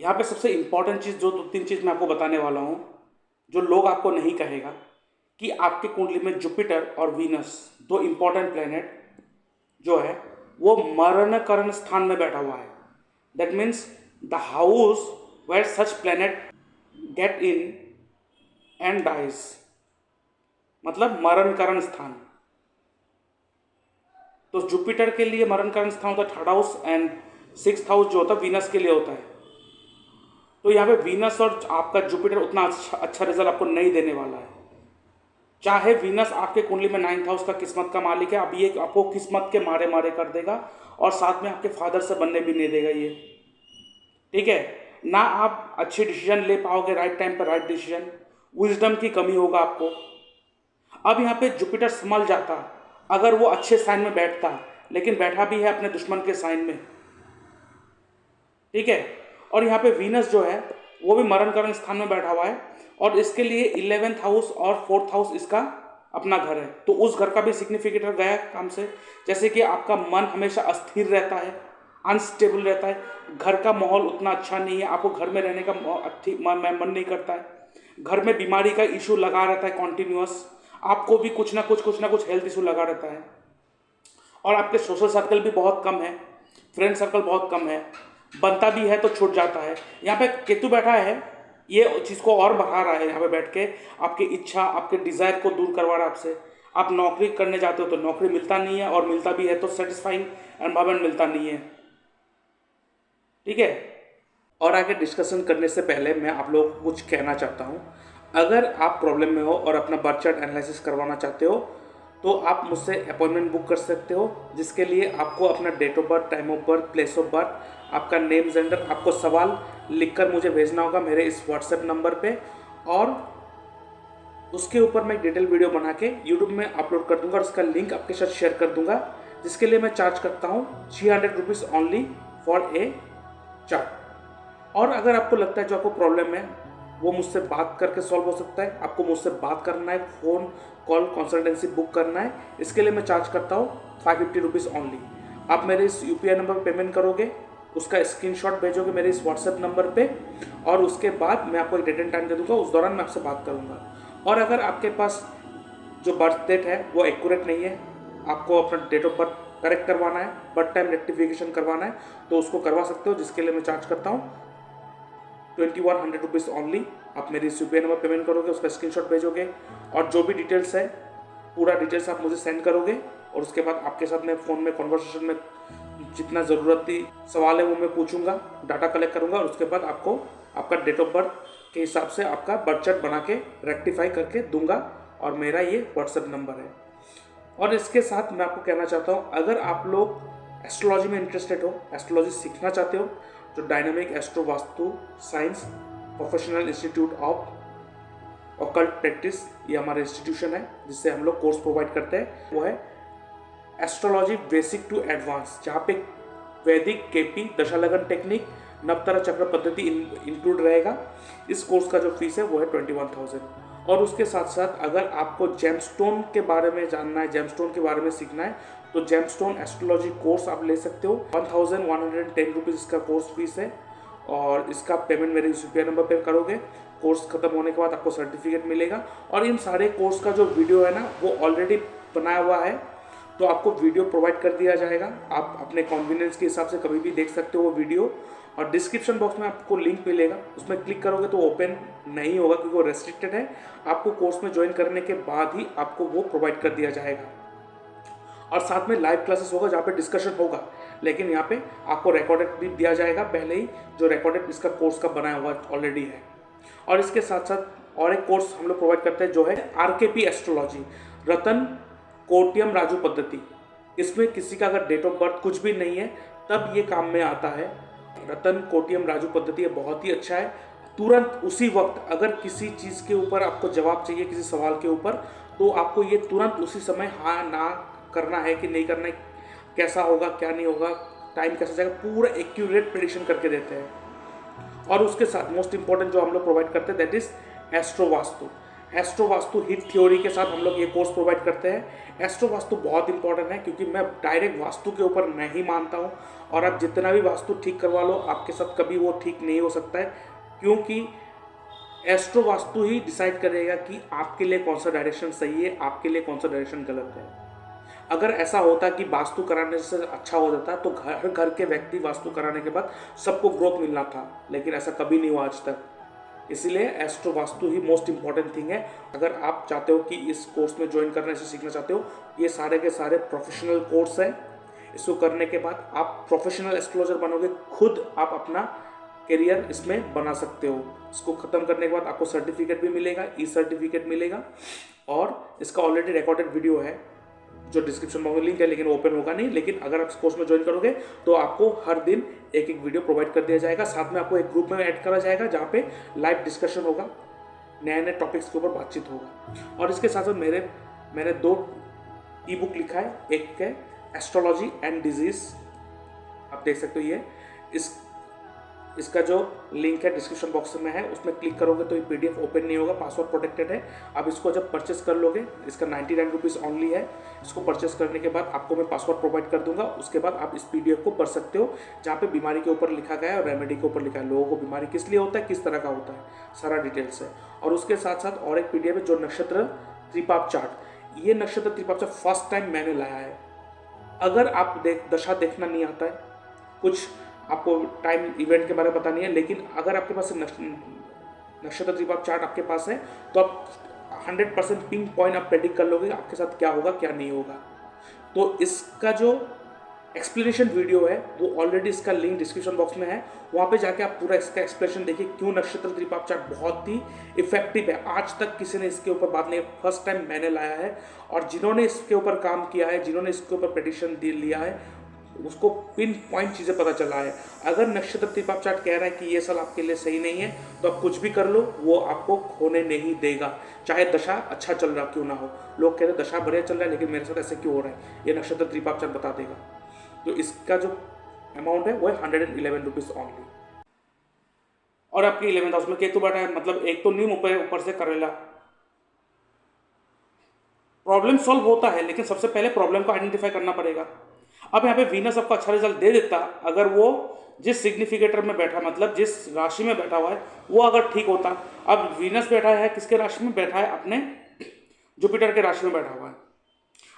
यहाँ पे सबसे इम्पॉर्टेंट चीज़ जो 2-3 चीज़ मैं आपको बताने वाला हूँ, जो लोग आपको नहीं कहेगा, कि आपके कुंडली में जुपिटर और वीनस, दो इम्पॉर्टेंट प्लेनेट जो है वो मरणकरण स्थान में बैठा हुआ है। That means the house where such planet get in and dies, मतलब मरणकरण स्थान। तो जुपिटर के लिए मरणकरण स्थान होता है third house, and sixth house जो होता है वीनस के लिए होता है। तो यहाँ पे वीनस और आपका जुपिटर उतना अच्छा रिजल्ट आपको नहीं देने वाला है। चाहे वीनस आपके कुंडली में 9th हाउस का किस्मत का मालिक है, अब ये आपको किस्मत के मारे मारे कर देगा और साथ में आपके फादर से बनने भी नहीं देगा ये। ठीक है ना, आप अच्छे डिसीजन ले पाओगे राइट टाइम पर, राइट डिसीजन, विजडम की कमी होगा आपको। अब यहाँ पे जुपिटर संभल जाता अगर वो अच्छे साइन में बैठता, लेकिन बैठा भी है अपने दुश्मन के साइन में। ठीक है, और यहाँ पे वीनस जो है वो भी मरणकरण स्थान में बैठा हुआ है, और इसके लिए 11th हाउस और 4th हाउस इसका अपना घर है। तो उस घर का भी सिग्निफिकेटर गया काम से, जैसे कि आपका मन हमेशा अस्थिर रहता है, अनस्टेबल रहता है, घर का माहौल उतना अच्छा नहीं है, आपको घर में रहने का मन नहीं करता है, घर में बीमारी का इशू लगा रहता है कॉन्टिन्यूअस, आपको भी कुछ ना कुछ हेल्थ इशू लगा रहता है, और आपके सोशल सर्कल भी बहुत कम है, फ्रेंड सर्कल बहुत कम है, बनता भी है तो छूट जाता है। यहाँ पे केतु बैठा है, ये चीज़ को और बढ़ा रहा है। यहाँ पे बैठ के आपकी इच्छा, आपके डिज़ायर को दूर करवा रहा है आपसे। आप नौकरी करने जाते हो तो नौकरी मिलता नहीं है, और मिलता भी है तो सेटिस्फाइंग एनवायरनमेंट मिलता नहीं है। ठीक है, और आगे डिस्कशन करने से पहले मैं आप लोगों को कुछ कहना चाहता हूँ। अगर आप प्रॉब्लम में हो और अपना बर्थ चार्ट एनालिसिस करवाना चाहते हो तो आप मुझसे अपॉइंटमेंट बुक कर सकते हो, जिसके लिए आपको अपना date of birth, time of birth, place of birth, आपका नेम, जेंडर, आपको सवाल लिखकर मुझे भेजना होगा मेरे इस व्हाट्सएप नंबर पे, और उसके ऊपर मैं एक डिटेल वीडियो बना के यूट्यूब में अपलोड कर दूंगा और उसका लिंक आपके साथ शेयर कर दूंगा, जिसके लिए मैं चार्ज करता हूँ 300 rupees only for a chart. और अगर आपको लगता है जो आपको प्रॉब्लम है वो मुझसे बात करके सॉल्व हो सकता है, आपको मुझसे बात करना है, फ़ोन कॉल कंसल्टेंसी बुक करना है, इसके लिए मैं चार्ज करता हूँ 550 रुपीज़ ओनली। आप मेरे इस यूपीआई नंबर पर पेमेंट करोगे, उसका स्क्रीनशॉट भेजोगे मेरे इस व्हाट्सएप नंबर पे, और उसके बाद मैं आपको एक डेट एंड टाइम दे दूँगा, उस दौरान मैं आपसे बात करूँगा। और अगर आपके पास जो बर्थ डेट है वो एक्यूरेट नहीं है, आपको अपना डेट ऑफ बर्थ करेक्ट करवाना है, बर्थ टाइम रेक्टिफिकेशन करवाना है, तो उसको करवा सकते हो, जिसके लिए मैं चार्ज करता हूँ 2100 रुपीज़ ओनली। आप मेरी इस यूपीआई नंबर पेमेंट करोगे, उसका स्क्रीनशॉट भेजोगे, और जो भी डिटेल्स है पूरा डिटेल्स आप मुझे सेंड करोगे, और उसके बाद आपके साथ मैं फ़ोन में कॉन्वर्सेशन में जितना ज़रूरती सवाल है वो मैं पूछूंगा, डाटा कलेक्ट करूंगा, और उसके बाद आपको आपका डेट ऑफ बर्थ के हिसाब से आपका बर्थ चार्ट बना के रेक्टिफाई करके दूंगा, और मेरा ये व्हाट्सएप नंबर है। और इसके साथ मैं आपको कहना चाहता हूँ, अगर आप लोग एस्ट्रोलॉजी में इंटरेस्टेड हो, एस्ट्रोलॉजी सीखना चाहते हो, जो dynamic astro vastu science professional institute of occult practice, ये हमारा इंस्टीट्यूशन है जिससे हम लोग कोर्स प्रोवाइड करते हैं, वो है एस्ट्रोलॉजी बेसिक टू एडवांस, जहाँ पे वैदिक, केपी, दशालगन टेक्निक, नवतारा चक्र पद्धति इंक्लूड रहेगा। इस कोर्स का जो फीस है वो है 21,000। और उसके साथ साथ अगर आपको जेमस्टोन के बारे में जानना है, जेमस्टोन के बारे में सीखना है, तो जेमस्टोन एस्ट्रोलॉजी कोर्स आप ले सकते हो। 1110 रुपीज़ इसका कोर्स फीस है, और इसका पेमेंट मेरे यूपीआई नंबर पर करोगे, कोर्स खत्म होने के बाद आपको सर्टिफिकेट मिलेगा। और इन सारे कोर्स का जो वीडियो है ना वो ऑलरेडी बनाया हुआ है, तो आपको वीडियो प्रोवाइड कर दिया जाएगा, आप अपने कन्वीनियंस के हिसाब से कभी भी देख सकते हो वो वीडियो। और डिस्क्रिप्शन बॉक्स में आपको लिंक मिलेगा, उसमें क्लिक करोगे तो ओपन नहीं होगा क्योंकि वो रेस्ट्रिक्टेड है, आपको कोर्स में ज्वाइन करने के बाद ही आपको वो प्रोवाइड कर दिया जाएगा। और साथ में लाइव क्लासेस होगा जहाँ पे डिस्कशन होगा, लेकिन यहाँ पे आपको रिकॉर्डेड भी दिया जाएगा पहले ही, जो रिकॉर्डेड इसका कोर्स का बनाया हुआ ऑलरेडी है। और इसके साथ साथ और एक कोर्स हम लोग प्रोवाइड करते हैं जो है आरकेपी एस्ट्रोलॉजी, रतन कोटियम राजू पद्धति। इसमें किसी का अगर डेट ऑफ बर्थ कुछ भी नहीं है तब ये काम में आता है। रतन कोटियम राजू पद्धति ये बहुत ही अच्छा है, तुरंत उसी वक्त अगर किसी चीज़ के ऊपर आपको जवाब चाहिए, किसी सवाल के ऊपर, तो आपको ये तुरंत उसी समय हाँ ना करना है कि नहीं करना है, कैसा होगा क्या नहीं होगा, टाइम कैसा जाएगा, पूरा एक्यूरेट प्रेडिक्शन करके देते हैं। और उसके साथ मोस्ट इंपॉर्टेंट जो हम लोग प्रोवाइड करते हैं that is astro vastu. Astro vastu hit theory के साथ हम लोग ये कोर्स प्रोवाइड करते हैं। एस्ट्रो वास्तु बहुत इंपॉर्टेंट है क्योंकि मैं डायरेक्ट वास्तु के ऊपर नहीं मानता हूँ, और आप जितना भी वास्तु ठीक करवा लो आपके साथ कभी वो ठीक नहीं हो सकता है, क्योंकि एस्ट्रो वास्तु ही डिसाइड करेगा कि आपके लिए कौन सा डायरेक्शन सही है, आपके लिए कौन सा डायरेक्शन गलत है। अगर ऐसा होता कि वास्तु कराने से अच्छा हो जाता तो घर घर के व्यक्ति वास्तु कराने के बाद सबको ग्रोथ मिलना था, लेकिन ऐसा कभी नहीं हुआ आज तक। इसीलिए एस्ट्रो वास्तु ही मोस्ट इंपॉर्टेंट थिंग है। अगर आप चाहते हो कि इस कोर्स में ज्वाइन करने से सीखना चाहते हो, ये सारे के सारे प्रोफेशनल कोर्स है। इसको करने के बाद आप प्रोफेशनल एस्ट्रोलॉजर बनोगे, खुद आप अपना करियर इसमें बना सकते हो। इसको ख़त्म करने के बाद आपको सर्टिफिकेट भी मिलेगा, ई सर्टिफिकेट मिलेगा, और इसका ऑलरेडी रिकॉर्डेड वीडियो है जो डिस्क्रिप्शन में लिंक है, लेकिन ओपन होगा नहीं। लेकिन अगर आप इस कोर्स में ज्वाइन करोगे तो आपको हर दिन एक एक वीडियो प्रोवाइड कर दिया जाएगा। साथ में आपको एक ग्रुप में ऐड करा जाएगा जहाँ पे लाइव डिस्कशन होगा, नए नए टॉपिक्स के ऊपर बातचीत होगा। और इसके साथ साथ मैंने 2 ई बुक लिखा है। एक है एस्ट्रोलॉजी एंड डिजीज, आप देख सकते हो। ये इसका जो लिंक है डिस्क्रिप्शन बॉक्स में है, उसमें क्लिक करोगे तो ये PDF ओपन नहीं होगा, पासवर्ड प्रोटेक्टेड है। अब इसको जब परचेस कर लोगे, इसका 99 रुपीज़ ऑनली है। इसको परचेस करने के बाद आपको मैं पासवर्ड प्रोवाइड कर दूंगा। उसके बाद आप इस PDF को पढ़ सकते हो, जहाँ पे बीमारी के ऊपर लिखा गया है और रेमेडी के ऊपर लिखा है, लोगों को बीमारी किस लिए होता है, किस तरह का होता है, सारा डिटेल्स है। और उसके साथ साथ और एक PDF है जो नक्षत्र त्रिपाप चार्ट। ये नक्षत्र त्रिपाप चार्ट फर्स्ट टाइम मैंने लाया है। अगर आप दशा देखना नहीं आता है, कुछ आपको टाइम इवेंट के बारे में पता नहीं है, लेकिन अगर आपके पास नक्षत्र त्रिपाप चार्ट आपके पास है तो आप 100% पिंक पॉइंट आप प्रेडिक्ट कर लोगे आपके साथ क्या होगा क्या नहीं होगा। तो इसका जो एक्सप्लेनेशन वीडियो है वो ऑलरेडी इसका लिंक डिस्क्रिप्शन बॉक्स में है, वहाँ पे जाके आप पूरा इसका एक्सप्लेनेशन देखिए क्यों नक्षत्र त्रिपाप चार्ट बहुत ही इफेक्टिव है। आज तक किसी ने इसके ऊपर बात नहीं, फर्स्ट टाइम मैंने लाया है, और जिन्होंने इसके ऊपर काम किया है, जिन्होंने इसके ऊपर प्रेडिक्शन लिया है, उसको पिन पॉइंट चीज़ें पता चला है। अगर नक्षत्र त्रिपाप चार्ट कह रहा है कि ये साल आपके लिए सही नहीं है, तो आप कुछ भी कर लो, वो आपको खोने नहीं देगा, चाहे दशा अच्छा चल रहा क्यों ना हो। लोग कह रहे दशा बढ़िया चल रहा है लेकिन मेरे साथ ऐसे क्यों हो रहा है, ये नक्षत्र त्रिपाप चार्ट बता देगा। तो इसका जो अमाउंट है वो है 111 रुपीज़ ऑनली। और आपकी 11th हाउस में केतु बैठा है, मतलब एक तो नीम ऊपर से करेला। प्रॉब्लम सॉल्व होता है, लेकिन सबसे पहले प्रॉब्लम को आइडेंटिफाई करना पड़ेगा। अब यहाँ पे वीनस आपको अच्छा रिजल्ट दे देता अगर वो जिस सिग्निफिकेटर में बैठा, मतलब जिस राशि में बैठा हुआ है वो अगर ठीक होता। अब वीनस बैठा है किसके राशि में बैठा है, अपने जुपिटर के राशि में बैठा हुआ है,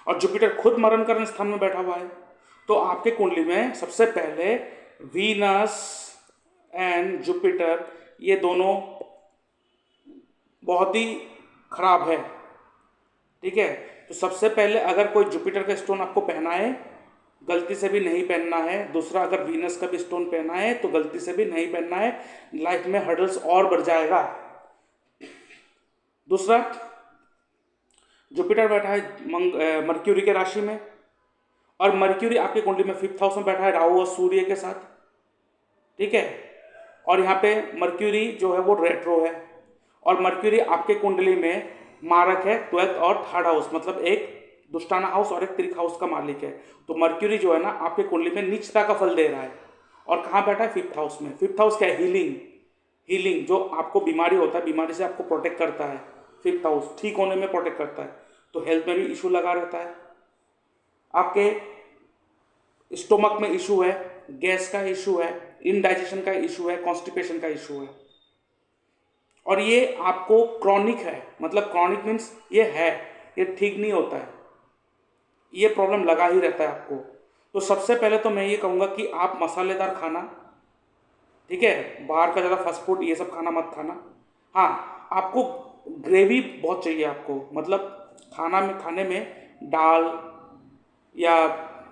और जुपिटर खुद मरणकरण स्थान में बैठा हुआ है। तो आपके कुंडली में सबसे पहले वीनस एंड जुपिटर ये दोनों बहुत ही खराब है, ठीक है। तो सबसे पहले अगर कोई जुपिटर का स्टोन आपको पहना है, गलती से भी नहीं पहनना है। दूसरा, अगर वीनस का भी स्टोन पहना है तो गलती से भी नहीं पहनना है, लाइफ में हर्डल्स और बढ़ जाएगा। दूसरा, जुपिटर बैठा है मर्क्यूरी के राशि में, और मर्क्यूरी आपके कुंडली में 5th हाउस में बैठा है राहु और सूर्य के साथ, ठीक है। और यहाँ पे मर्क्यूरी जो है वो रेट्रो है, और मर्क्यूरी आपके कुंडली में मारक है 12th और 3rd हाउस, मतलब एक दुष्टाना हाउस और एक त्रिक हाउस का मालिक है। तो मर्क्यूरी जो है ना आपके कुंडली में नीचता का फल दे रहा है, और कहाँ बैठा है 5th हाउस में। 5th हाउस क्या है, हीलिंग जो आपको बीमारी होता है, बीमारी से आपको प्रोटेक्ट करता है। 5th हाउस ठीक होने में प्रोटेक्ट करता है। तो हेल्थ में भी इशू लगा रहता है, आपके स्टोमक में इशू है, गैस का इशू है, इनडाइजेशन का इशू है, कॉन्स्टिपेशन का इशू है, और ये आपको क्रॉनिक है। मतलब क्रॉनिक मीन्स ये ठीक नहीं होता है, ये प्रॉब्लम लगा ही रहता है आपको। तो सबसे पहले तो मैं ये कहूँगा कि आप मसालेदार खाना, ठीक है, बाहर का ज़्यादा फास्ट फूड ये सब खाना मत खाना। हाँ, आपको ग्रेवी बहुत चाहिए आपको, मतलब खाने में दाल या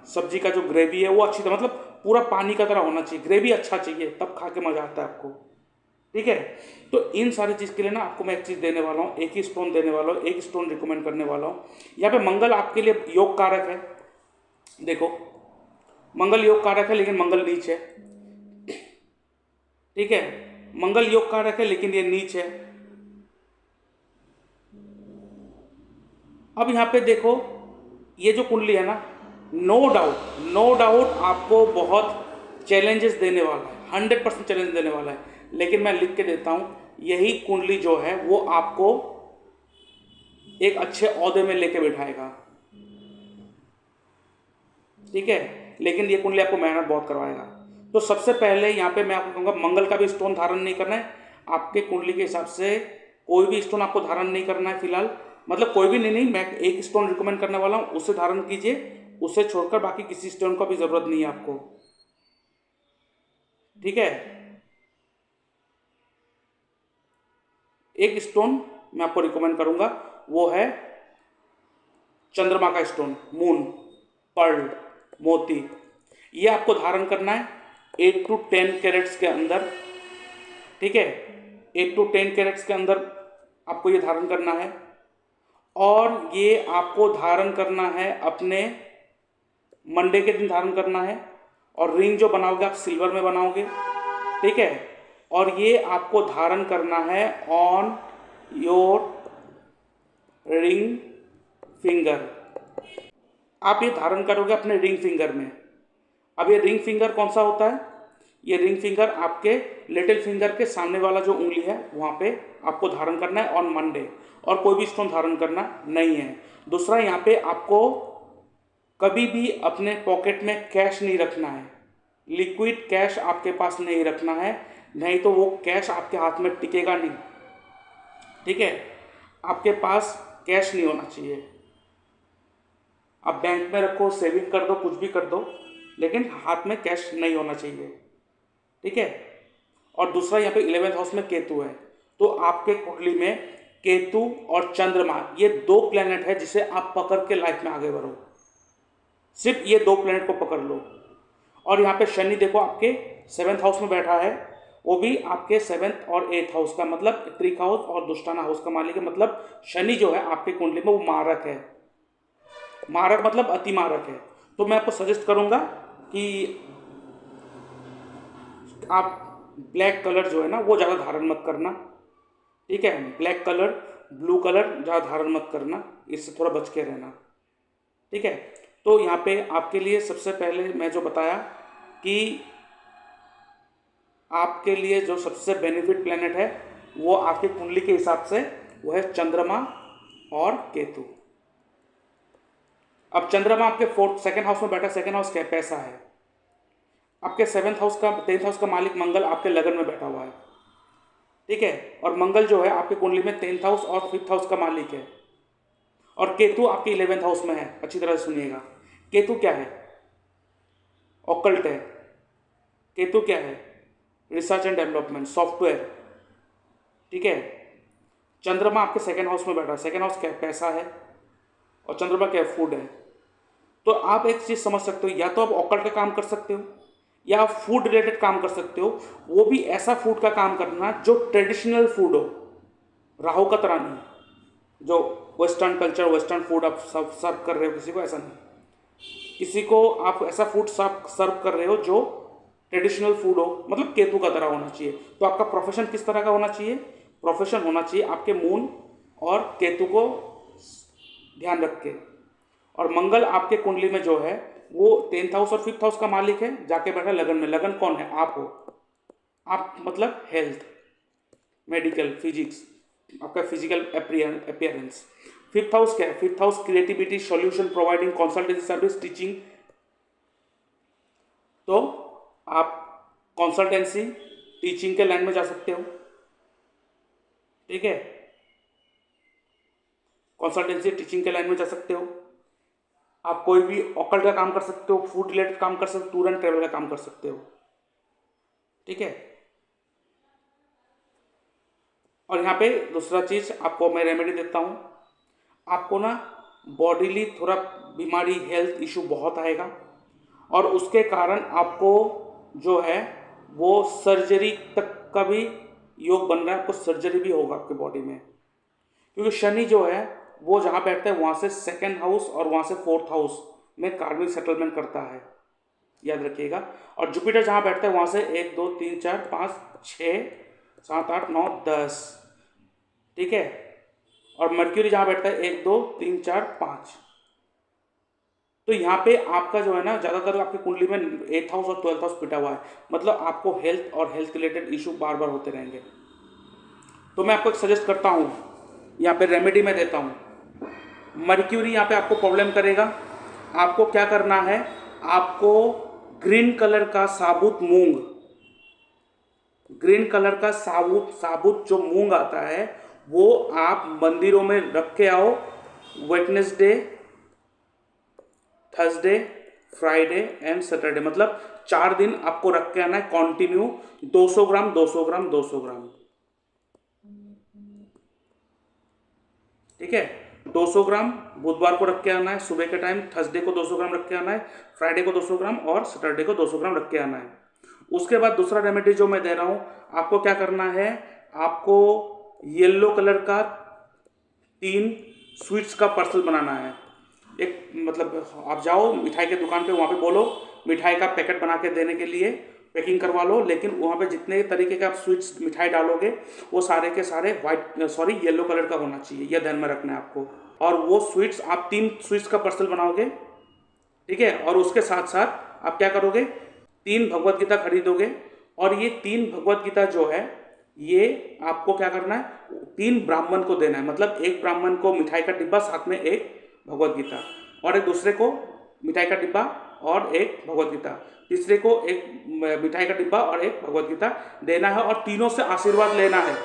सब्जी का जो ग्रेवी है वो अच्छी तरह, मतलब पूरा पानी का तरह होना चाहिए, ग्रेवी अच्छा चाहिए, तब खा के मज़ा आता है आपको, ठीक है। तो इन सारी चीज़ के लिए ना आपको मैं एक चीज़ देने वाला हूँ, एक ही स्टोन देने वाला हूँ, एक स्टोन रिकमेंड करने वाला हूँ। यहाँ पे मंगल आपके लिए योग कारक है, देखो मंगल योग कारक है लेकिन मंगल नीच है, ठीक है। मंगल योग कारक है लेकिन ये नीच है। अब यहाँ पे देखो ये जो कुंडली है ना, नो डाउट आपको बहुत चैलेंजेस देने वाला है, 100% चैलेंज देने वाला है। लेकिन मैं लिख के देता हूँ, यही कुंडली जो है वो आपको एक अच्छे ओहदे में लेके बैठाएगा, ठीक है। लेकिन ये कुंडली आपको मेहनत बहुत करवाएगा। तो सबसे पहले यहाँ पे मैं आपको कहूँगा मंगल का भी स्टोन धारण नहीं करना है। आपके कुंडली के हिसाब से कोई भी स्टोन आपको धारण नहीं करना है फिलहाल, मतलब कोई भी नहीं, मैं एक स्टोन रिकमेंड करने वाला हूँ, उसे धारण कीजिए। उसे छोड़कर बाकी किसी स्टोन का भी ज़रूरत नहीं है आपको, ठीक है। एक स्टोन मैं आपको रिकमेंड करूँगा, वो है चंद्रमा का स्टोन, मून, पर्ल, मोती। ये आपको धारण करना है 8 to 10 कैरेट्स के अंदर, ठीक है। 8 to 10 कैरेट्स के अंदर आपको ये धारण करना है। और ये आपको धारण करना है अपने मंडे के दिन धारण करना है। और रिंग जो बनाओगे आप सिल्वर में बनाओगे, ठीक है। और ये आपको धारण करना है ऑन योर रिंग फिंगर। आप ये धारण करोगे अपने रिंग फिंगर में। अब ये रिंग फिंगर कौन सा होता है? ये रिंग फिंगर आपके लिटिल फिंगर के सामने वाला जो उंगली है वहाँ पे आपको धारण करना है ऑन मंडे, और कोई भी स्टोन धारण करना नहीं है। दूसरा, यहाँ पे आपको कभी भी अपने पॉकेट में कैश नहीं रखना है, लिक्विड कैश आपके पास नहीं रखना है, नहीं तो वो कैश आपके हाथ में टिकेगा नहीं, ठीक है। आपके पास कैश नहीं होना चाहिए। आप बैंक में रखो, सेविंग कर दो, कुछ भी कर दो, लेकिन हाथ में कैश नहीं होना चाहिए, ठीक है। और दूसरा, यहाँ पे 11th हाउस में केतु है, तो आपके कुंडली में केतु और चंद्रमा, ये 2 प्लेनेट है जिसे आप पकड़ के लाइफ में आगे बढ़ो। सिर्फ ये 2 प्लेनेट को पकड़ लो। और यहाँ पे शनि देखो आपके 7th हाउस में बैठा है, वो भी आपके 7th और 8th हाउस का, मतलब त्रिक हाउस और दुष्टाना हाउस का मालिक है। मतलब शनि जो है आपके कुंडली में वो मारक है। मारक मतलब अति मारक है। तो मैं आपको सजेस्ट करूंगा कि आप ब्लैक कलर जो है ना वो ज़्यादा धारण मत करना, ठीक है। ब्लैक कलर, ब्लू कलर ज़्यादा धारण मत करना, इससे थोड़ा बच के रहना, ठीक है। तो यहाँ पे आपके लिए सबसे पहले मैं जो बताया कि आपके लिए जो सबसे बेनिफिट प्लेनेट है वो आपकी कुंडली के हिसाब से वो है चंद्रमा और केतु। अब चंद्रमा आपके 2nd हाउस में बैठा, 2nd हाउस क्या है? पैसा है। आपके 7th हाउस का, 10th हाउस का मालिक मंगल आपके लगन में बैठा हुआ है, ठीक है। और मंगल जो है आपके कुंडली में 10th हाउस और 5th हाउस का मालिक है। और केतु आपके 11th हाउस में है। अच्छी तरह से सुनिएगा, केतु क्या है? ऑकल्ट है। केतु क्या है? रिसर्च एंड डेवलपमेंट, सॉफ्टवेयर, ठीक है। चंद्रमा आपके 2nd हाउस में बैठा है। 2nd हाउस क्या है? पैसा है। और चंद्रमा क्या है? फूड है। तो आप एक चीज समझ सकते हो, या तो आप ऑकल्ट का काम कर सकते हो या आप फूड रिलेटेड काम कर सकते हो। वो भी ऐसा फूड का काम करना जो ट्रेडिशनल फूड हो, राहु का तरह नहीं, जो वेस्टर्न कल्चर, वेस्टर्न फूड आप सब सर्व कर रहे हो किसी को, ऐसा नहीं। किसी को आप ऐसा फूड सर्व कर रहे हो जो ट्रेडिशनल फूड हो, मतलब केतु का तरह होना चाहिए। तो आपका प्रोफेशन किस तरह का होना चाहिए? प्रोफेशन होना चाहिए आपके मून और केतु को ध्यान रख के। और मंगल आपके कुंडली में जो है वो 10th हाउस और 5th हाउस का मालिक है, जाके बैठा लगन में। लगन कौन है? आप हो। आप मतलब हेल्थ, मेडिकल, फिजिक्स, आपका फिजिकल अपीयरेंस। 5th हाउस क्या है? 5th house creativity, solution providing, consultancy service, teaching. तो आप कंसल्टेंसी, टीचिंग के लाइन में जा सकते हो, ठीक है। कंसल्टेंसी, टीचिंग के लाइन में जा सकते हो। आप कोई भी ऑकल्ट का काम कर सकते हो, फूड रिलेटेड काम कर सकते हो, टूर एंड ट्रेवल का काम कर सकते हो, ठीक है। और यहाँ पे दूसरा चीज आपको मैं रेमेडी देता हूँ। आपको ना बॉडीली थोड़ा बीमारी, हेल्थ इशू बहुत आएगा, और उसके कारण आपको जो है वो सर्जरी तक का भी योग बन रहा है। आपको सर्जरी भी होगा आपके बॉडी में, क्योंकि शनि जो है वो जहाँ बैठता है वहाँ से 2nd हाउस और वहाँ से 4th हाउस में कार्मिक सेटलमेंट करता है, याद रखिएगा। और जुपिटर जहाँ बैठता है वहाँ से 1 2 3 4 5 6 7 8 9 10, ठीक है। और मर्क्यूरी जहाँ बैठता है 1 2 3 4 5। तो यहाँ पे आपका जो है ना ज़्यादातर आपकी कुंडली में 8th हाउस और 12th हाउस पिटा हुआ है, मतलब आपको हेल्थ और हेल्थ रिलेटेड इशू बार बार होते रहेंगे। तो मैं आपको एक सजेस्ट करता हूँ, यहाँ पे रेमेडी मैं देता हूँ। मर्क्यूरी यहाँ पे आपको प्रॉब्लम करेगा। आपको क्या करना है, आपको ग्रीन कलर का साबुत मूंग, ग्रीन कलर का साबुत साबुत जो मूंग आता है वो आप मंदिरों में रख के आओ। Wednesday, Thursday, Friday and Saturday, मतलब 4 दिन आपको रख के आना है कॉन्टिन्यू, 200 ग्राम 200 ग्राम 200 ग्राम, ठीक है। 200 ग्राम बुधवार को रख के आना है सुबह के टाइम, थर्सडे को 200 ग्राम रख के आना है, फ्राइडे को 200 ग्राम और सैटरडे को 200 ग्राम रख के आना है। उसके बाद दूसरा रेमेडी जो मैं दे रहा हूँ, आपको क्या करना है, आपको येलो कलर का 3 स्वीट्स का पार्सल बनाना है। एक मतलब आप जाओ मिठाई के दुकान पे, वहाँ पे बोलो मिठाई का पैकेट बना के देने के लिए, पैकिंग करवा लो, लेकिन वहाँ पे जितने तरीके के आप स्वीट्स मिठाई डालोगे वो सारे के सारे येलो कलर का होना चाहिए, यह ध्यान में रखना है आपको। और वो स्वीट्स आप 3 स्वीट्स का पार्सल बनाओगे, ठीक है। और उसके साथ साथ आप क्या करोगे, 3 भगवत गीता खरीदोगे, और ये 3 भगवत गीता जो है ये आपको क्या करना है, 3 ब्राह्मण को देना है। मतलब एक ब्राह्मण को मिठाई का डिब्बा, साथ में एक भगवत गीता, और एक दूसरे को मिठाई का डिब्बा और एक भगवत गीता, तीसरे को एक मिठाई का डिब्बा और एक भगवत गीता देना है, और तीनों से आशीर्वाद लेना है,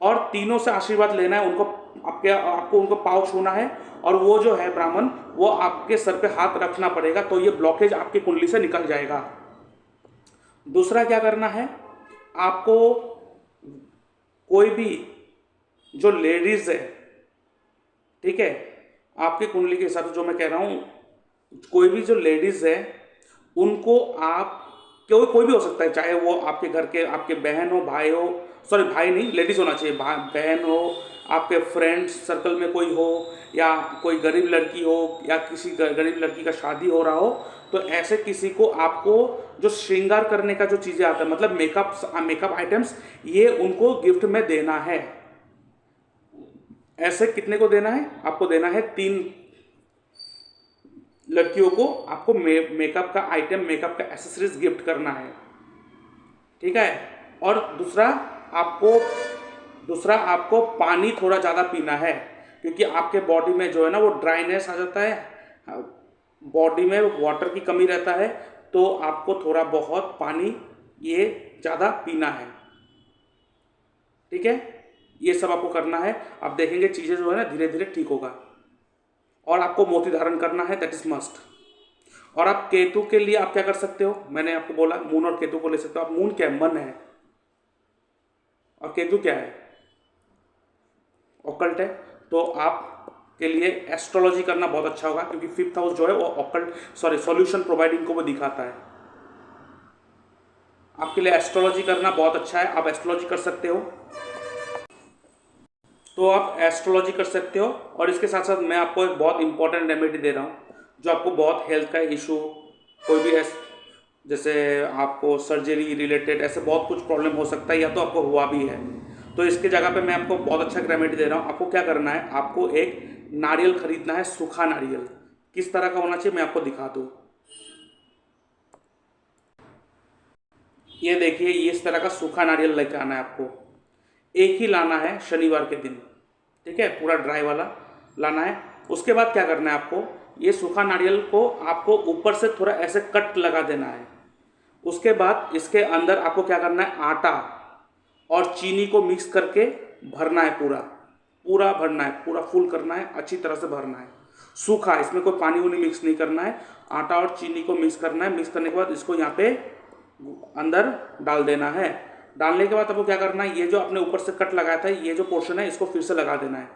और तीनों से आशीर्वाद लेना है। उनको आपको उनको पाँव छूना है, और वो जो है ब्राह्मण वो आपके सर पे हाथ रखना पड़ेगा, तो ये ब्लॉकेज आपकी कुंडली से निकल जाएगा। दूसरा क्या करना है, आपको कोई भी जो लेडीज है, ठीक है, आपकी कुंडली के हिसाब से जो मैं कह रहा हूँ, कोई भी जो लेडीज है उनको आप, कोई भी हो सकता है, चाहे वो आपके घर के आपके बहन हो, भाई हो, सॉरी भाई नहीं, लेडीज होना चाहिए, बहन हो, आपके फ्रेंड्स सर्कल में कोई हो, या कोई गरीब लड़की हो, या किसी गरीब लड़की का शादी हो रहा हो, तो ऐसे किसी को आपको जो श्रृंगार करने का जो चीज़ें आता है, मतलब मेकअप आइटम्स, ये उनको गिफ्ट में देना है। ऐसे कितने को देना है, आपको देना है 3 लड़कियों को, आपको मेकअप का आइटम, मेकअप का एसेसरीज गिफ्ट करना है, ठीक है। और दूसरा आपको पानी थोड़ा ज़्यादा पीना है, क्योंकि आपके बॉडी में जो है ना वो ड्राइनेस आ जाता है, बॉडी में वाटर की कमी रहता है, तो आपको थोड़ा बहुत पानी ये ज़्यादा पीना है, ठीक है। ये सब आपको करना है, आप देखेंगे चीज़ें जो है ना धीरे धीरे ठीक होगा। और आपको मोती धारण करना है, दैट इज मस्ट। और आप केतु के लिए आप क्या कर सकते हो, मैंने आपको बोला मून और केतु को ले सकते हो। आप मून क्या है, मन है, और केतु क्या है, ऑकल्ट है। तो आप के लिए एस्ट्रोलॉजी करना बहुत अच्छा होगा, क्योंकि 5th हाउस जो है वो ऑकल्ट सॉल्यूशन प्रोवाइडिंग को वो दिखाता है। आपके लिए एस्ट्रोलॉजी करना बहुत अच्छा है, आप एस्ट्रोलॉजी कर सकते हो, तो आप एस्ट्रोलॉजी कर सकते हो। और इसके साथ साथ मैं आपको एक बहुत इंपॉर्टेंट रेमेडी दे रहा हूँ, जो आपको बहुत हेल्थ का इशू, कोई भी जैसे आपको सर्जरी रिलेटेड ऐसे बहुत कुछ प्रॉब्लम हो सकता है, या तो आपको हुआ भी है, तो इसके जगह पे मैं आपको बहुत अच्छा रेमेडी दे रहा हूँ। आपको क्या करना है, आपको एक नारियल खरीदना है, सूखा नारियल। किस तरह का होना चाहिए मैं आपको दिखा दूँ, ये देखिए, ये इस तरह का सूखा नारियल लेकर आना है आपको, एक ही लाना है शनिवार के दिन, ठीक है, पूरा ड्राई वाला लाना है। उसके बाद क्या करना है, आपको ये सूखा नारियल को आपको ऊपर से थोड़ा ऐसे कट लगा देना है। उसके बाद इसके अंदर आपको क्या करना है, आटा और चीनी को मिक्स करके भरना है, पूरा पूरा भरना है, पूरा फुल करना है, अच्छी तरह से भरना है, सूखा, इसमें कोई पानी वानी मिक्स नहीं करना है। आटा और चीनी को मिक्स करना है, मिक्स करने के बाद इसको यहाँ पे अंदर डाल देना है। डालने के बाद आपको क्या करना है, ये जो आपने ऊपर से कट लगाया था, ये जो पोर्शन है इसको फिर से लगा देना है।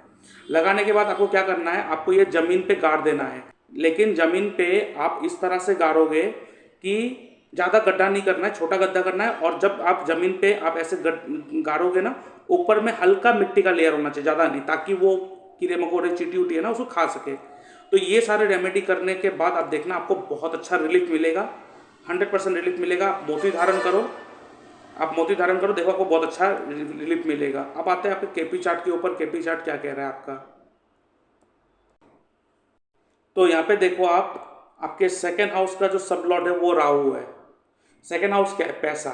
लगाने के बाद आपको क्या करना है, आपको ये जमीन पे गाड़ देना है, लेकिन जमीन पे आप इस तरह से गाड़ोगे कि ज़्यादा गड्ढा नहीं करना है, छोटा गड्ढा करना है। और जब आप जमीन पे आप ऐसे गाड़ोगे ना, ऊपर में हल्का मिट्टी का लेयर होना चाहिए, ज़्यादा नहीं, ताकि वो कीड़े मकोड़े चींटी उटी है ना उसको खा सके। तो ये सारे रेमेडी करने के बाद आप देखना आपको बहुत अच्छा रिलीफ मिलेगा, 100% रिलीफ मिलेगा। आप मोती धारण करो, आप मोती धारण करो, देखो आपको बहुत अच्छा रिलीफ मिलेगा। अब आते हैं आपके केपी चार्ट के ऊपर, केपी चार्ट क्या कह रहा है आपका। तो यहाँ पे देखो आप, आपके 2nd हाउस का जो सब लॉर्ड है वो राहु है। 2nd हाउस क्या है, पैसा।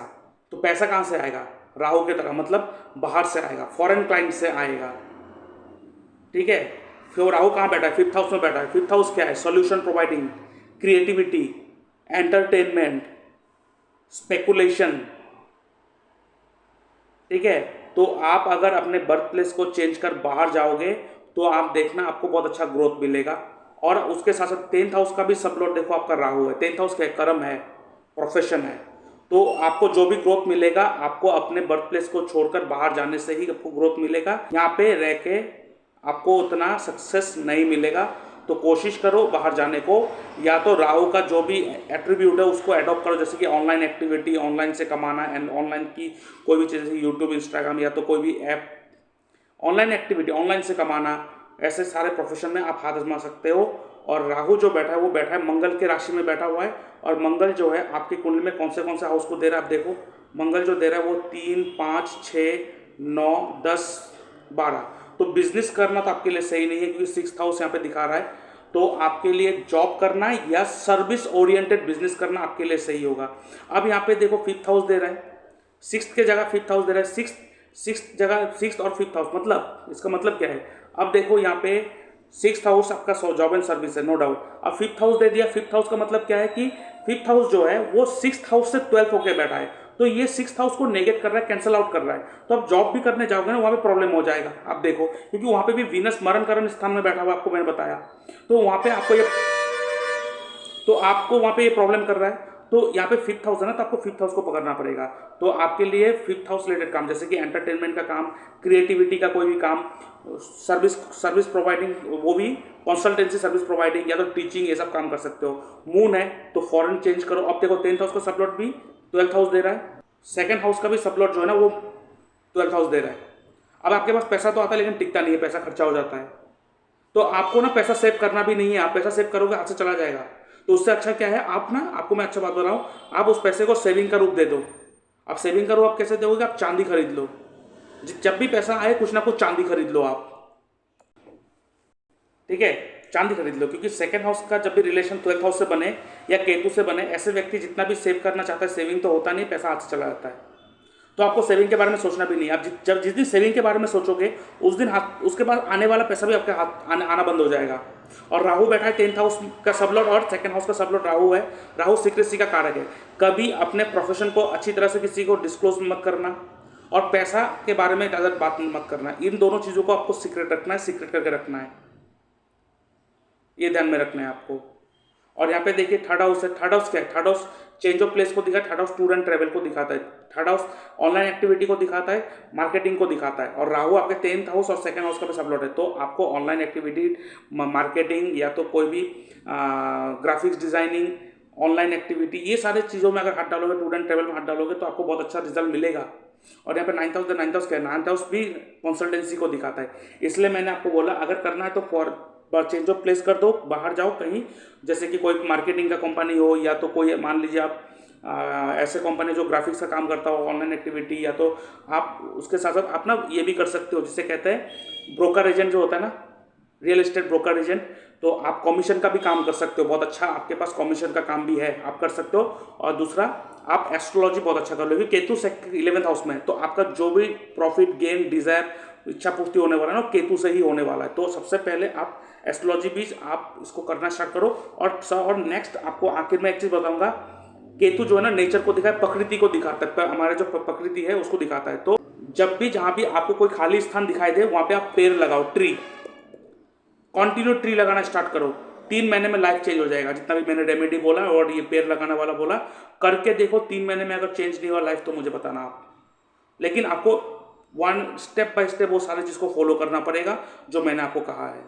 तो पैसा कहाँ से आएगा, राहु की तरह, मतलब बाहर से आएगा, फॉरेन क्लाइंट से आएगा, ठीक है। फिर राहु कहाँ बैठा है? 5th हाउस में बैठा है। 5th हाउस क्या है? Solution providing, creativity, entertainment, speculation. ठीक है, तो आप अगर अपने बर्थ प्लेस को चेंज कर बाहर जाओगे तो आप देखना आपको बहुत अच्छा ग्रोथ मिलेगा। और उसके साथ साथ 10th हाउस का भी सप्लॉट देखो आपका राहु है। 10th हाउस क्या है? कर्म है, प्रोफेशन है। तो आपको जो भी ग्रोथ मिलेगा आपको अपने बर्थ प्लेस को छोड़कर बाहर जाने से ही आपको ग्रोथ मिलेगा। यहाँ पे रह के आपको उतना सक्सेस नहीं मिलेगा। तो कोशिश करो बाहर जाने को, या तो राहु का जो भी एट्रीब्यूट है उसको अडॉप्ट करो, जैसे कि ऑनलाइन एक्टिविटी, ऑनलाइन से कमाना एंड ऑनलाइन की कोई भी चीज़, जैसे यूट्यूब, इंस्टाग्राम या तो कोई भी ऐप, ऑनलाइन एक्टिविटी, ऑनलाइन से कमाना, ऐसे सारे प्रोफेशन में आप हाथ आजमा सकते हो। और राहु जो बैठा है वो बैठा है मंगल के राशि में बैठा हुआ है। और मंगल जो है आपकी कुंडली में कौन से हाउस को दे रहा है आप देखो। मंगल जो दे रहा है वो 3, 5, 6, 9, 10, 12। तो बिजनेस करना तो आपके लिए सही नहीं है, क्योंकि 6th हाउस यहाँ पे दिखा रहा है। तो आपके लिए जॉब करना या सर्विस ओरिएंटेड बिजनेस करना आपके लिए सही होगा। अब यहाँ पे देखो 5th हाउस दे रहा है, 6th के जगह 5th हाउस दे रहा है। 6th जगह 6th और 5th हाउस, मतलब इसका मतलब क्या है? अब देखो यहाँ पे 6th हाउस आपका जॉब एंड सर्विस है, नो डाउट। अब 5th हाउस दे दिया। 5th हाउस का मतलब क्या है कि 5th हाउस जो है वो 6th हाउस से 12th होकर बैठा है। तो ये 6th हाउस को नेगेट कर रहा है, कैंसल आउट कर रहा है। तो आप जॉब भी करने जाओगे ना, वहाँ पे प्रॉब्लम हो जाएगा। आप देखो, क्योंकि वहाँ पे भी वीनस मरण करण स्थान में बैठा हुआ, आपको मैंने बताया। तो वहाँ पे आपको वहाँ पे ये प्रॉब्लम कर रहा है। तो यहाँ पे 5th हाउस है ना, तो आपको 5th हाउस को पकड़ना पड़ेगा। तो आपके लिए 5th हाउस रिलेटेड काम, जैसे कि एंटरटेनमेंट का काम, क्रिएटिविटी का कोई भी काम, सर्विस प्रोवाइडिंग, वो भी कंसल्टेंसी सर्विस प्रोवाइडिंग या तो टीचिंग, ये सब काम कर सकते हो। मून है तो फॉरेन चेंज करो। अब देखो 10th हाउस का सप्लॉट भी 12th हाउस दे रहा है, 2nd हाउस का भी सप्लॉट जो है ना वो 12th हाउस दे रहा है। अब आपके पास पैसा तो आता है लेकिन टिकता नहीं है, पैसा खर्चा हो जाता है। तो आपको ना पैसा सेव करना भी नहीं है। आप पैसा सेव करोगे हाथ से चला जाएगा। तो उससे अच्छा क्या है, आप ना, आपको मैं अच्छा बात बताऊं, आप उस पैसे को सेविंग का रूप दे दो। आप सेविंग का रूप आप कैसे दोगे? आप चांदी खरीद लो। जब भी पैसा आए कुछ ना कुछ चांदी खरीद लो आप। ठीक है, चांदी खरीद लो, क्योंकि 2nd हाउस का जब भी रिलेशन 12th हाउस से बने या केतु से बने, ऐसे व्यक्ति जितना भी सेव करना चाहता है, सेविंग तो होता नहीं, पैसा हाथ से चला जाता है। तो आपको सेविंग के बारे में सोचना भी नहीं। आप जिस दिन सेविंग के बारे में सोचोगे उस दिन उसके बाद आने वाला पैसा भी आपके हाथ आना बंद हो जाएगा। और राहु बैठा है 10th हाउस का सब्लॉट और 2nd हाउस का सब्लॉट राहु है। राहु सीक्रेसी का कारक है। कभी अपने प्रोफेशन को अच्छी तरह से किसी को डिस्क्लोज मत करना, और पैसा के बारे में ज़्यादा बात मत करना। इन दोनों चीज़ों को आपको सीक्रेट रखना है, सीक्रेट करके रखना है, ये ध्यान में रखना है आपको। और यहाँ पे देखिए 3rd हाउस है। 3rd हाउस क्या है? 3rd house change of place को दिखाता है। 3rd house tour and travel को दिखाता है। 3rd हाउस ऑनलाइन एक्टिविटी को दिखाता है, मार्केटिंग को दिखाता है। और राहु आपके 10th हाउस और 2nd हाउस का भी सप्लॉट है। तो आपको ऑनलाइन एक्टिविटी, मार्केटिंग या तो कोई भी ग्राफिक्स डिजाइनिंग, ऑनलाइन एक्टिविटी, ये सारी चीज़ों में अगर हाथ डालोगे, टूर एंड ट्रेवल में हाथ डालोगे तो आपको बहुत अच्छा रिजल्ट मिलेगा। और यहाँ पे 9th हाउस, 9th हाउस क्या है? 9th हाउस भी कंसल्टेंसी को दिखाता है। इसलिए मैंने आपको बोला अगर करना है तो फॉर चेंज ऑफ प्लेस कर दो, बाहर जाओ कहीं, जैसे कि कोई मार्केटिंग का कंपनी हो, या तो कोई मान लीजिए आप ऐसे कंपनी जो ग्राफिक्स का काम करता हो, ऑनलाइन एक्टिविटी, या तो आप उसके साथ साथ आप ना ये भी कर सकते हो, जिसे कहते हैं ब्रोकर एजेंट जो होता है ना, रियल एस्टेट ब्रोकर एजेंट। तो आप कमीशन का भी काम कर सकते हो, बहुत अच्छा आपके पास कमीशन का काम भी है, आप कर सकते हो। और दूसरा, आप एस्ट्रोलॉजी बहुत अच्छा कर लो, क्योंकि केतु 11th हाउस में है। तो आपका जो भी प्रॉफिट गेन, डिजायर, इच्छा पूर्ति होने वाला है ना, केतु से ही होने वाला है। तो सबसे पहले आप एस्ट्रोलॉजी भी आप इसको करना स्टार्ट करो। और नेक्स्ट आपको आखिर में एक चीज़ बताऊंगा, केतु जो है ना नेचर को दिखाए, प्रकृति को दिखाता है, हमारे जो प्रकृति है उसको दिखाता है। तो जब भी जहाँ भी आपको कोई खाली स्थान दिखाई दे वहाँ पे आप पेड़ लगाओ, ट्री, कंटिन्यू ट्री लगाना स्टार्ट करो। 3 महीने में लाइफ चेंज हो जाएगा। जितना भी मैंने रेमेडी बोला और ये पेड़ लगाने वाला बोला, करके देखो। 3 महीने में अगर चेंज नहीं हुआ लाइफ तो मुझे बताना आप। लेकिन आपको स्टेप बाय स्टेप वो सारी चीज़ को फॉलो करना पड़ेगा जो मैंने आपको कहा है।